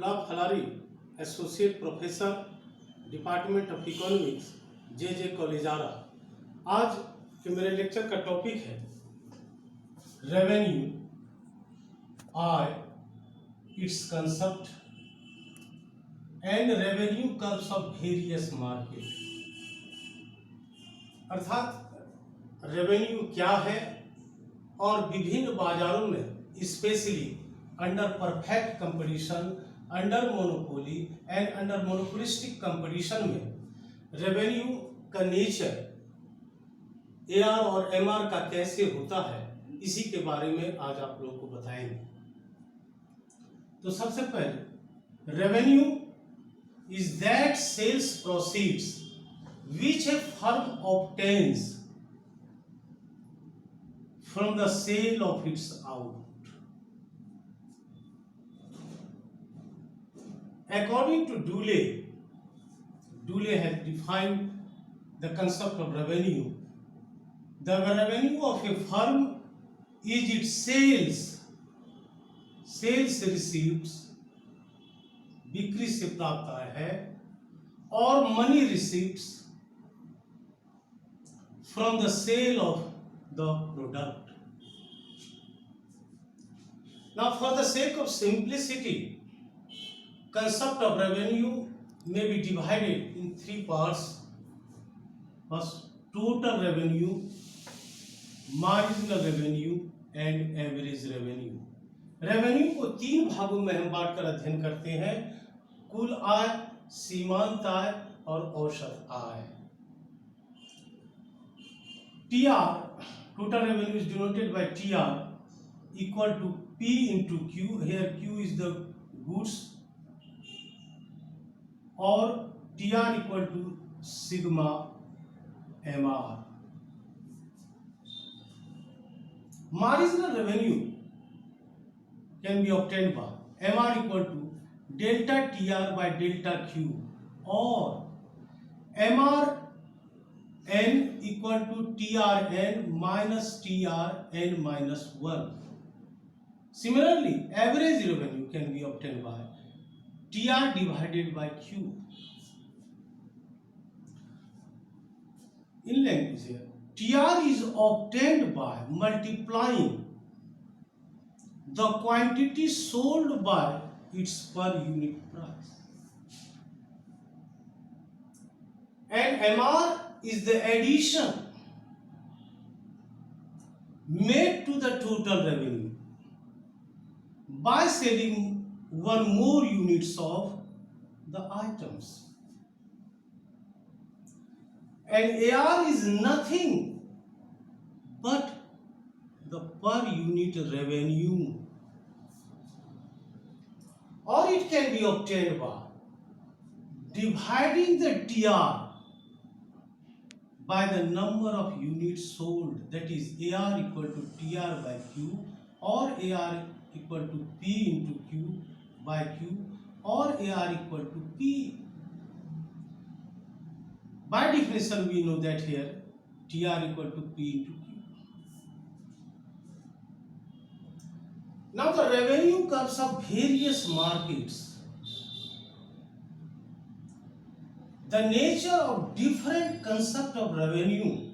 Pralab Halari, associate professor, department of economics, J college Arrah. आज के मेरे लेक्चर का टॉपिक है रेवेन्यू, आय, it's concept and revenue curves of various market. अर्थात रेवेन्यू क्या है और विभिन्न बाजारों में specially under perfect competition, under monopoly and under monopolistic competition में रेवेन्यू का नेचर, एआर और एमआर का कैसे होता है, इसी के बारे में आज आप लोगों को बताएंगे। तो सबसे पहले revenue is that sales proceeds which a firm obtains from the sale of its output. According to Dooley has defined the concept of revenue. The revenue of a firm is its sales receipts, बिक्री से प्राप्त आय है, और money receipts from the sale of the product. Now, for the sake of simplicity, concept of revenue may be divided in three parts. First, total revenue, marginal revenue and average revenue. Revenue को तीन भागों में हम बांटकर अध्ययन करते हैं: कुल आय, सीमांत आय और औसत आय। TR, total revenue, is denoted by TR equal to P into Q. Here Q is the goods, or TR equal to sigma MR. Marginal revenue can be obtained by MR equal to delta TR by delta Q, or MR n equal to TRN minus TRN minus 1. Similarly, average revenue can be obtained by TR divided by Q. In language here, TR is obtained by multiplying the quantity sold by its per unit price, and MR is the addition made to the total revenue by selling one more units of the items, and AR is nothing but the per unit revenue, or it can be obtained by dividing the TR by the number of units sold, that is AR equal to TR by Q, or AR equal to P into Q by Q, or AR equal to P. By definition, we know that here TR equal to P into Q. Now the revenue curves of various markets. The nature of different concept of revenue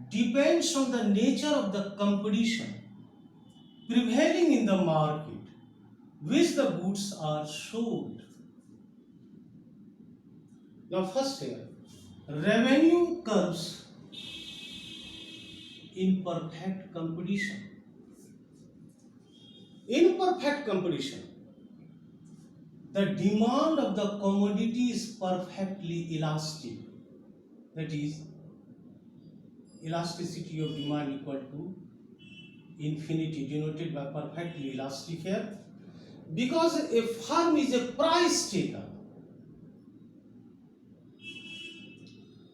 depends on the nature of the competition prevailing in the market which the goods are sold. Now first here, revenue curves in perfect competition. In perfect competition, the demand of the commodity is perfectly elastic. That is, elasticity of demand equal to infinity, denoted by perfectly elastic here. Because a firm is a price taker,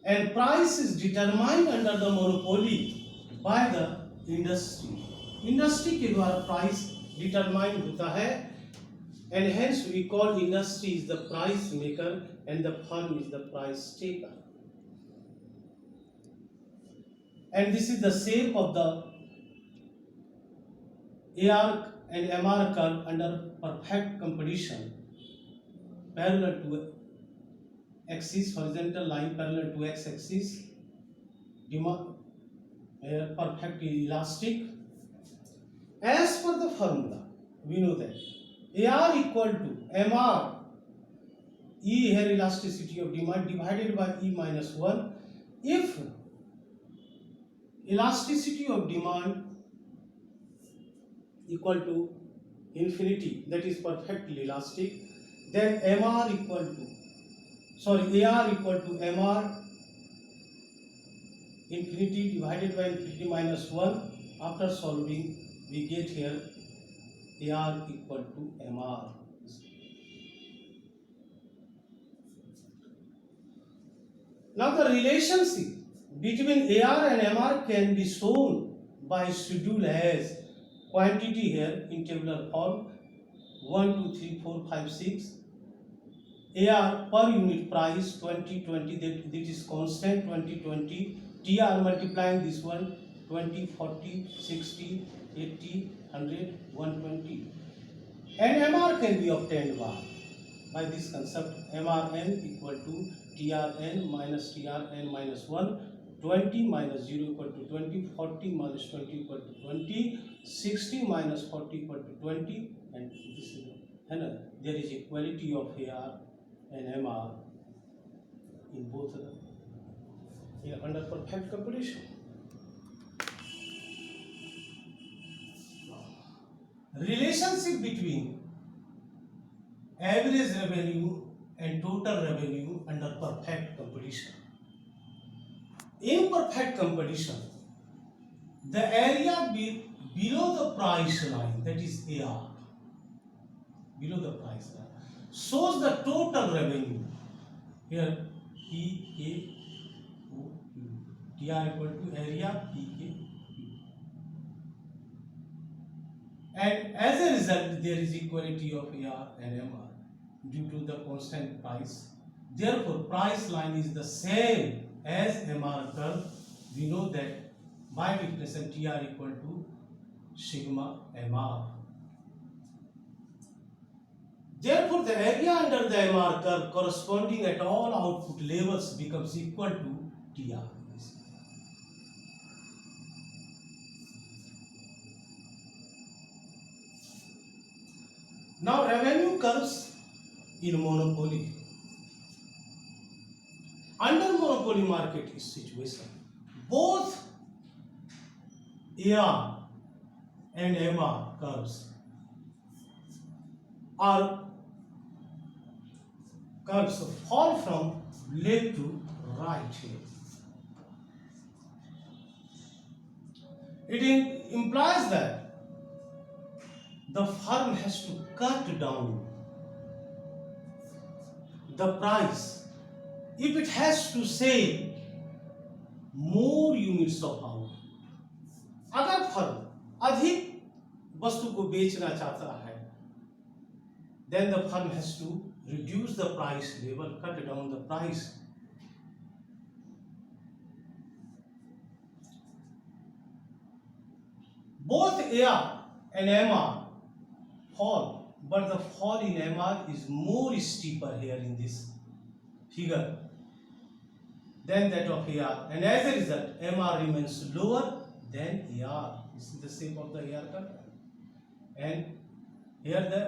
and price is determined under the monopoly by the industry. Industry के द्वारा price determined होता है, and hence we call industry is the price maker and the firm is the price taker. And this is the shape of the AR and MR curve under perfect competition parallel to axis, horizontal line parallel to x-axis, perfect elastic. As per the formula, we know that AR equal to MR, E here elasticity of demand, divided by E minus 1. If elasticity of demand equal to infinity, that is perfectly elastic, then AR equal to MR infinity divided by infinity minus 1. After solving, we get here AR equal to MR. Now the relationship between AR and MR can be shown by schedule as quantity here in tabular form 1, 2, 3, 4, 5, 6. AR per unit price 2020, that is constant 2020. TR multiplying this one 20, 40, 60, 80, 100, 120. And MR can be obtained by this concept MRN equal to TRN minus TRN minus 1. 20 minus 0 equal to 20, 40 minus 20 equal to 20, 60 minus 40 equal to 20, and this is there is equality of AR and MR in both of them under perfect competition. Relationship between average revenue and total revenue under perfect competition. In perfect competition, the area below the price line, that is AR, below the price line, shows the total revenue. Here PK TR equal to area PK, and as a result there is equality of AR and MR due to the constant price. Therefore price line is the same as MR curve. We know that by definition TR equal to sigma MR. Therefore the area under the MR curve corresponding at all output levels becomes equal to TR. Now revenue curves in monopoly. Under monopoly market situation, both AR and MR curves fall from left to right here. It implies that the firm has to cut down the price if it has to sell more units of output. अगर firm अधिक वस्तु को बेचना चाहता है, then the firm has to reduce the price level, cut down the price. Both AR and MR fall, but the fall in MR is more steeper here in this figure than that of AR, and as a result MR remains lower than AR. This is the shape of the AR curve, and here the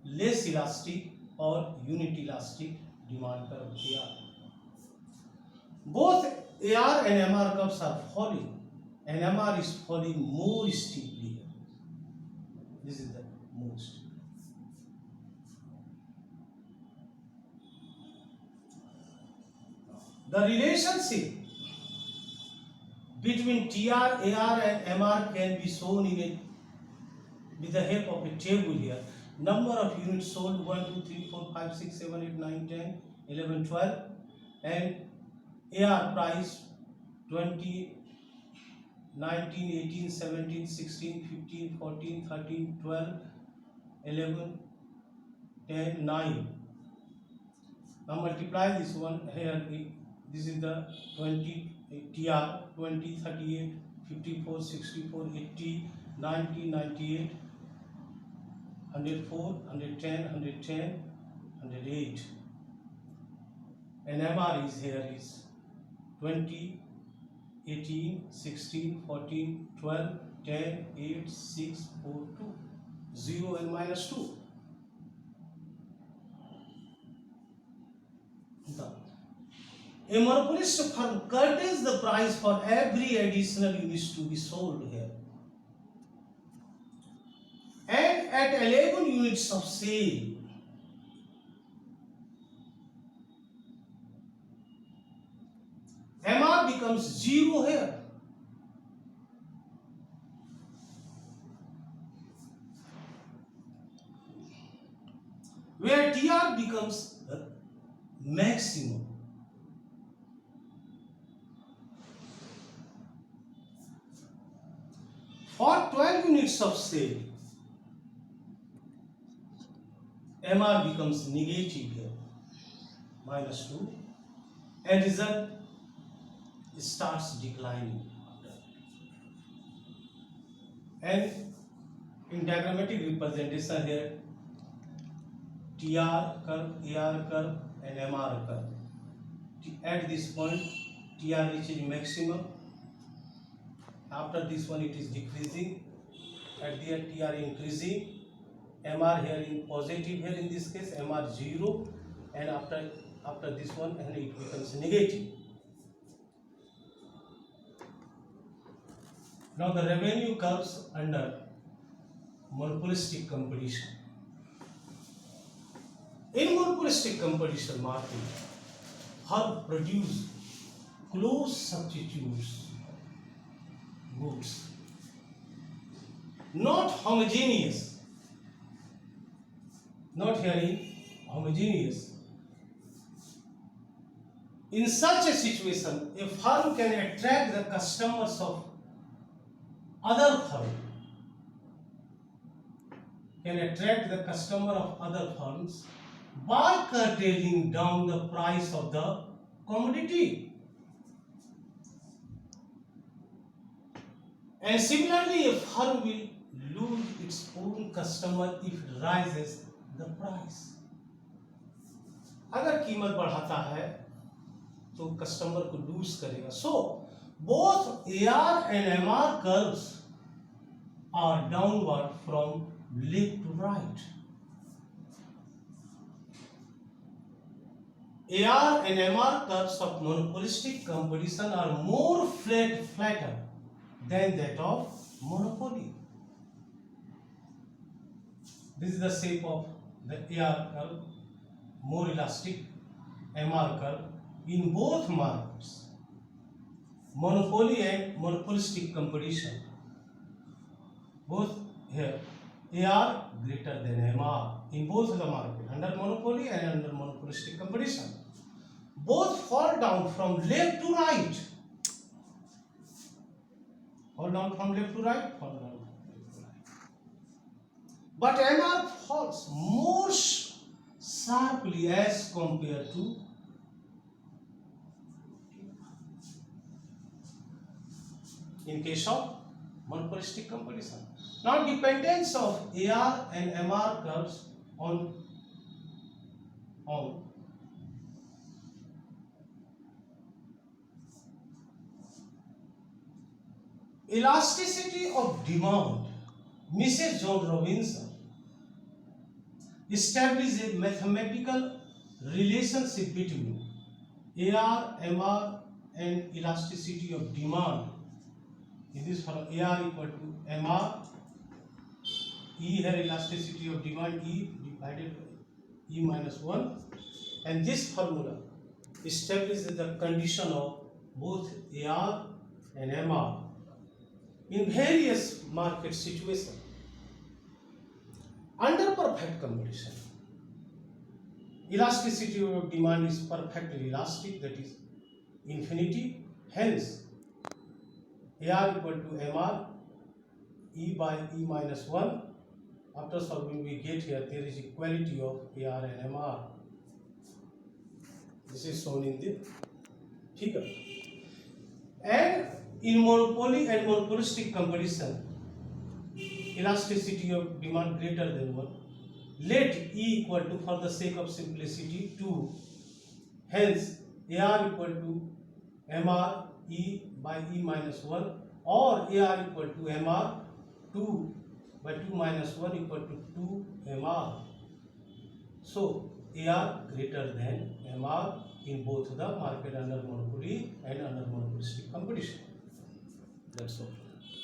less elastic or unit elastic demand curve AR. Both AR and MR curves are falling, and MR is falling more steeply. This is the most. The relationship between TR, AR and MR can be shown with the help of a table here. Number of units sold 1, 2, 3, 4, 5, 6, 7, 8, 9, 10, 11, 12, and AR price 20, 19, 18, 17, 16, 15, 14, 13, 12, 11, 10, 9. Now multiply this one here. This is the 20 TR, 20, 38, 54, 64, 80, 90, 98, 104, 110, 108. And MR is here is 20, 18, 16, 14, 12, 10, 8, 6, 4, 2, 0 and minus 2. A monopolist firm curtails the price for every additional units to be sold here. And at 11 units of sale, MR becomes 0 here. Where TR becomes maximum. For 12 units of sale, MR becomes negative here, minus 2, and result starts declining. And in diagrammatic representation here, TR curve, AR curve, and MR curve. At this point, TR reaches maximum. After this one, it is decreasing. At the end, TR increasing. MR here in positive here in this case, MR 0, and after this one, and it becomes negative. Now the revenue curves under monopolistic competition. In monopolistic competition market, firms produce close substitutes goods, not homogeneous, not here in homogeneous. In such a situation, a firm can attract the customers of other firm, can attract the customer of other firms by curtailing down the price of the commodity. And similarly, a firm will lose its own customer if it rises the price. अगर कीमत बढ़ाता है तो customer को loose करेगा. So both AR and MR curves are downward from left to right. AR and MR curves of monopolistic competition are more flatter than that of monopoly. This is the shape of the AR curve, more elastic, MR curve in both markets, monopoly and monopolistic competition. Both here, AR greater than MR in both the market, under monopoly and under monopolistic competition. Both fall down from left to right. Fall down from left to right, fall down from left to right. But MR falls more sharply as compared to in case of monopolistic competition. Now, dependence of AR and MR curves on elasticity of demand. Mrs. John Robinson established a mathematical relationship between AR, MR, and elasticity of demand. In this form, AR equal to MR, E here elasticity of demand, E divided by E minus 1, and this formula establishes the condition of both AR and MR in various market situations. Under perfect competition, elasticity of demand is perfectly elastic, that is infinity. Hence, AR equal to MR, E by E minus 1. After solving, we get here there is equality of AR and MR. This is shown in the figure. And in monopoly and monopolistic competition, elasticity of demand greater than 1. Let E equal to, for the sake of simplicity, 2. Hence AR equal to MR E by E minus 1, or AR equal to MR 2 by 2 minus 1 equal to 2 MR. So AR greater than MR in both the market under monopoly and under monopolistic competition. That's all.